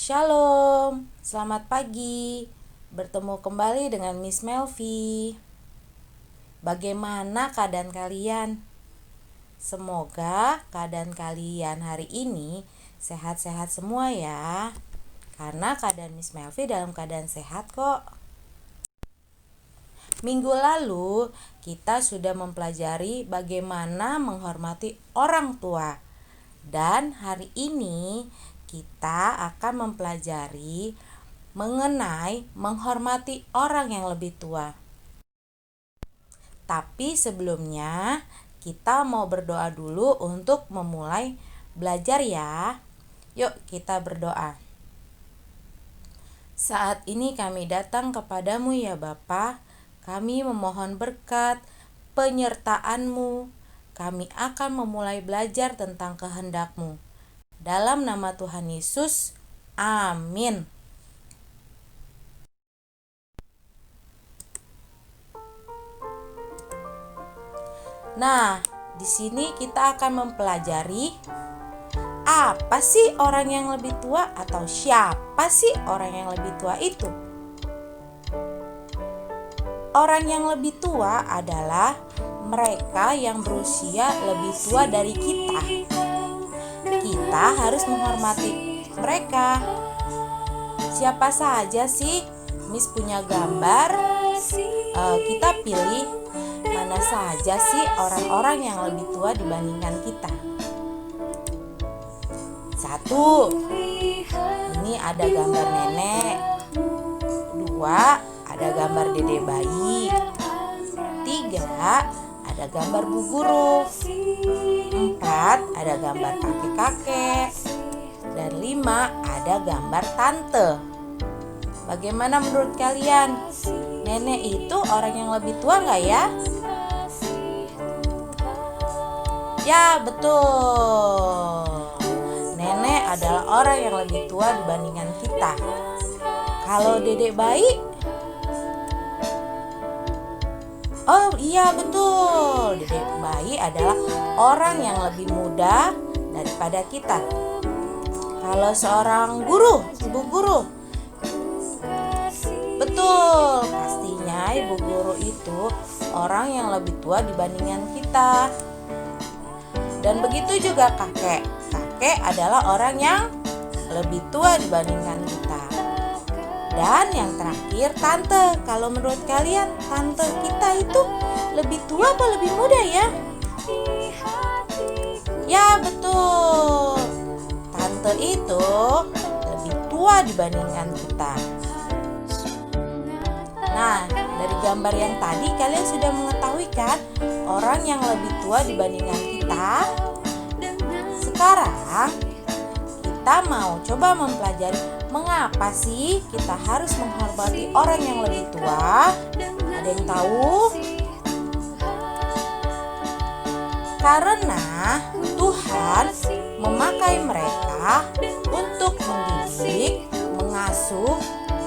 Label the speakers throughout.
Speaker 1: Shalom, selamat pagi. Bertemu kembali dengan Miss Melvi. Bagaimana keadaan kalian? Semoga keadaan kalian hari ini sehat-sehat semua ya. Karena keadaan Miss Melvi dalam keadaan sehat kok. Minggu lalu kita sudah mempelajari bagaimana menghormati orang tua. Dan hari ini kita akan mempelajari mengenai menghormati orang yang lebih tua. Tapi sebelumnya kita mau berdoa dulu untuk memulai belajar ya. Yuk kita berdoa. Saat ini kami datang kepadamu ya Bapa. Kami memohon berkat penyertaan-Mu. Kami akan memulai belajar tentang kehendak-Mu. Dalam nama Tuhan Yesus, amin. Nah, di sini kita akan mempelajari apa sih orang yang lebih tua atau siapa sih orang yang lebih tua itu? Orang yang lebih tua adalah mereka yang berusia lebih tua dari kita. Kita harus menghormati mereka. Siapa saja sih? Miss punya gambar. Kita pilih mana saja sih orang-orang yang lebih tua dibandingkan kita. 1. Ini ada gambar nenek. 2. Ada gambar dede bayi. 3. Ada gambar bu guru. 4. Ada gambar kakek-kakek. Dan 5. Ada gambar tante. Bagaimana menurut kalian? Nenek itu orang yang lebih tua nggak ya? Ya, betul. Nenek adalah orang yang lebih tua dibandingkan kita. Kalau dedek bayi? Oh iya betul, dedek bayi adalah orang yang lebih muda daripada kita. Kalau seorang guru, ibu guru, betul, pastinya ibu guru itu orang yang lebih tua dibandingkan kita. Dan begitu juga kakek. Kakek adalah orang yang lebih tua dibandingkan kita. Dan yang terakhir tante. Kalau menurut kalian tante kita itu lebih tua apa lebih muda ya? Ya betul. Tante itu lebih tua dibandingkan kita. Nah, dari gambar yang tadi kalian sudah mengetahui kan orang yang lebih tua dibandingkan kita? Sekarang kita mau coba mempelajari mengapa sih kita harus menghormati orang yang lebih tua? Ada yang tahu? Karena Tuhan memakai mereka untuk mendidik, mengasuh,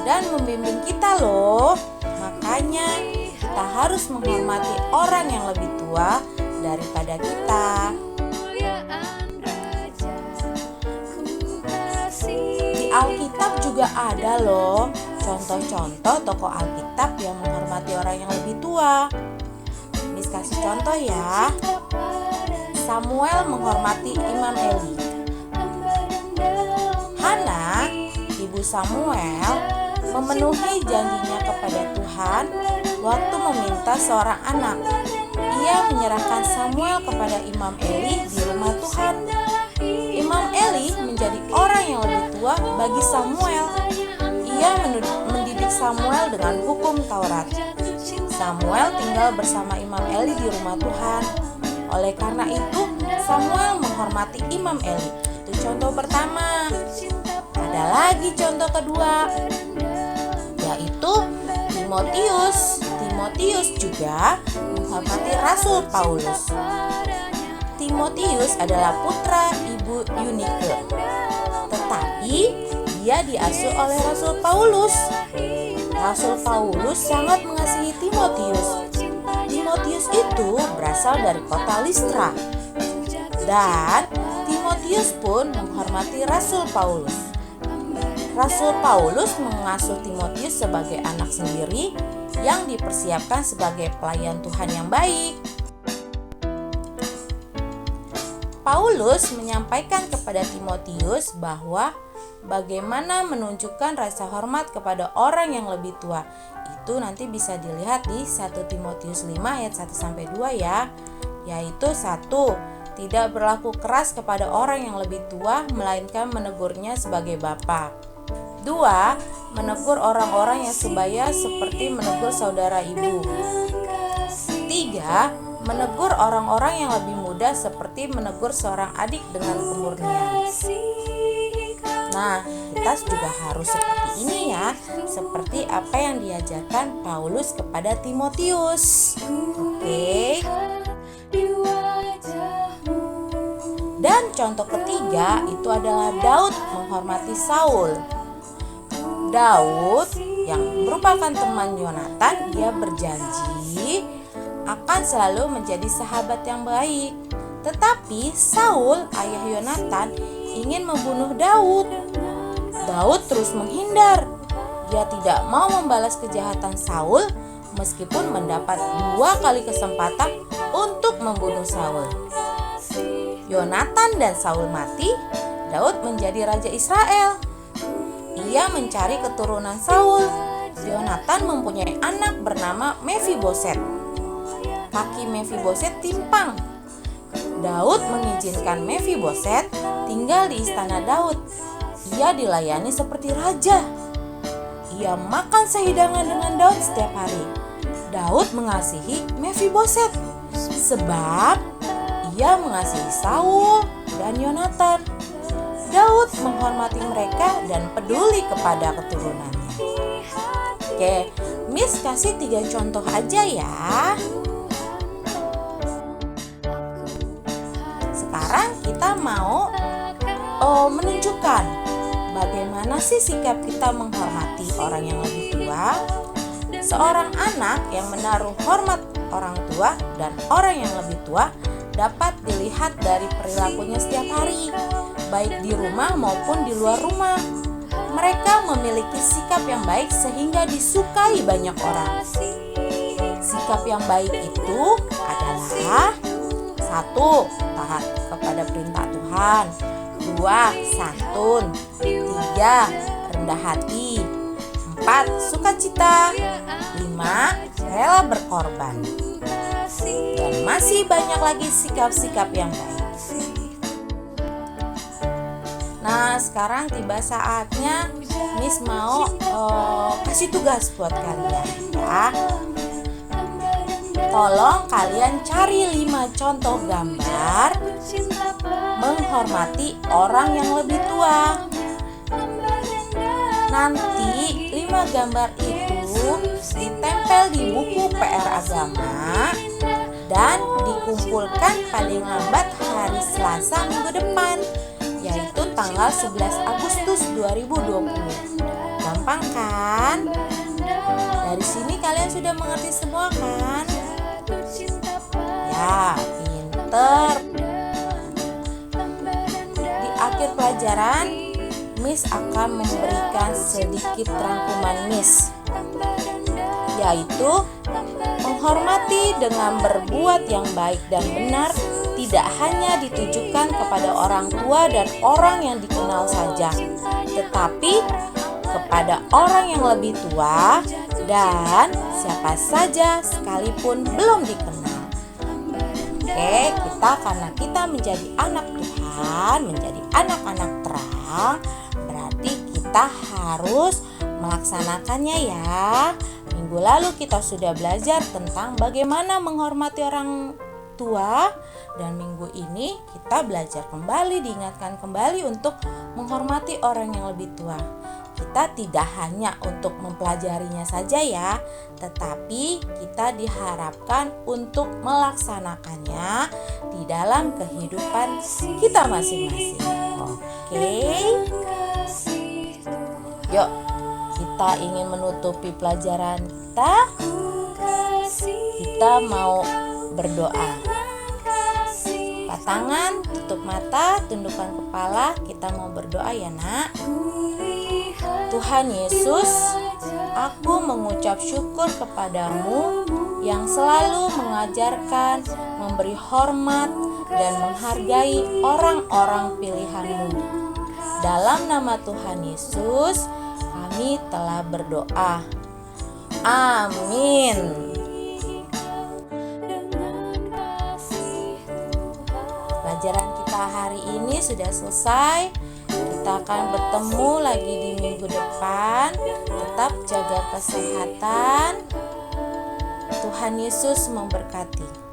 Speaker 1: dan membimbing kita loh. Makanya kita harus menghormati orang yang lebih tua daripada kita. Di Alkitab juga ada loh contoh-contoh tokoh Alkitab yang menghormati orang yang lebih tua. Miss kasih contoh ya. Samuel menghormati Imam Eli. Hana, ibu Samuel, memenuhi janjinya kepada Tuhan waktu meminta seorang anak. Ia menyerahkan Samuel kepada Imam Eli di rumah Tuhan. Imam Eli menjadi orang yang lebih tua bagi Samuel. Ia mendidik Samuel dengan hukum Taurat. Samuel tinggal bersama Imam Eli di rumah Tuhan. Oleh karena itu, Samuel menghormati Imam Eli. Itu contoh pertama. Ada lagi contoh kedua, yaitu Timotius. Timotius juga menghormati Rasul Paulus. Timotius adalah putra ibu Yunike, tetapi dia diasuh oleh Rasul Paulus. Rasul Paulus sangat mengasihi Timotius. Timotius itu berasal dari kota Listra. Dan Timotius pun menghormati Rasul Paulus. Rasul Paulus mengasuh Timotius sebagai anak sendiri yang dipersiapkan sebagai pelayan Tuhan yang baik. Paulus menyampaikan kepada Timotius bahwa bagaimana menunjukkan rasa hormat kepada orang yang lebih tua. Itu nanti bisa dilihat di 1 Timotius 5 ayat 1-2 ya. Yaitu 1. Tidak berlaku keras kepada orang yang lebih tua, melainkan menegurnya sebagai bapa. 2. Menegur orang-orang yang sebaya seperti menegur saudara ibu. 3. Menegur orang-orang yang lebih muda seperti menegur seorang adik dengan kemurnian. Nah, kita juga harus seperti ini ya, seperti apa yang diajarkan Paulus kepada Timotius. Oke. Dan contoh ketiga itu adalah Daud menghormati Saul. Daud yang merupakan teman Yonatan, dia berjanji akan selalu menjadi sahabat yang baik. Tetapi Saul, ayah Yonatan, ingin membunuh Daud. Daud terus menghindar. Dia tidak mau membalas kejahatan Saul meskipun mendapat 2 kali kesempatan untuk membunuh Saul. Yonatan dan Saul mati, Daud menjadi raja Israel. Ia mencari keturunan Saul. Yonatan mempunyai anak bernama Mefiboset. Kaki Mefiboset timpang. Daud mengizinkan Mefiboset tinggal di istana Daud. Ia dilayani seperti raja. Ia makan sehidangan dengan Daud setiap hari. Daud mengasihi Mefiboset sebab ia mengasihi Saul dan Yonatan. Daud menghormati mereka dan peduli kepada keturunannya. Oke, Miss kasih 3 contoh aja ya. Sekarang kita mau menunjukkan bagaimana sih sikap kita menghormati orang yang lebih tua. Seorang anak yang menaruh hormat orang tua dan orang yang lebih tua dapat dilihat dari perilakunya setiap hari, baik di rumah maupun di luar rumah. Mereka memiliki sikap yang baik sehingga disukai banyak orang. Sikap yang baik itu adalah 1. Taat kepada perintah Tuhan. 2. Santun. 3. Rendah hati. 4. Sukacita. 5. Rela berkorban. Dan masih banyak lagi sikap-sikap yang baik. Nah, sekarang tiba saatnya Miss mau kasih tugas buat kalian ya. Tolong kalian cari 5 contoh gambar menghormati orang yang lebih tua. Nanti 5 gambar itu ditempel di buku PR agama dan dikumpulkan paling lambat hari Selasa minggu depan, yaitu tanggal 11 Agustus 2020. Gampang kan? Dari sini kalian sudah mengerti semua kan? Ya, pinter. Di akhir pelajaran, Miss akan memberikan sedikit rangkuman Miss, yaitu menghormati dengan berbuat yang baik dan benar tidak hanya ditujukan kepada orang tua dan orang yang dikenal saja, tetapi kepada orang yang lebih tua dan siapa saja sekalipun belum dikenal. Oke, karena kita menjadi anak Tuhan, menjadi anak-anak terang, berarti kita harus melaksanakannya ya. Minggu lalu kita sudah belajar tentang bagaimana menghormati orang tua, dan minggu ini kita belajar kembali, diingatkan kembali untuk menghormati orang yang lebih tua. Kita tidak hanya untuk mempelajarinya saja ya, tetapi kita diharapkan untuk melaksanakannya di dalam kehidupan kita masing-masing. Oke. Yuk, kita ingin menutupi pelajaran kita. Kita mau berdoa. Angkat tangan, tutup mata, tundukkan kepala. Kita mau berdoa ya nak. Tuhan Yesus, aku mengucap syukur kepadamu yang selalu mengajarkan, memberi hormat, dan menghargai orang-orang pilihan-Mu. Dalam nama Tuhan Yesus, kami telah berdoa. Amin. Pelajaran kita hari ini sudah selesai. Kita akan bertemu lagi di minggu depan. Tetap jaga kesehatan. Tuhan Yesus memberkati.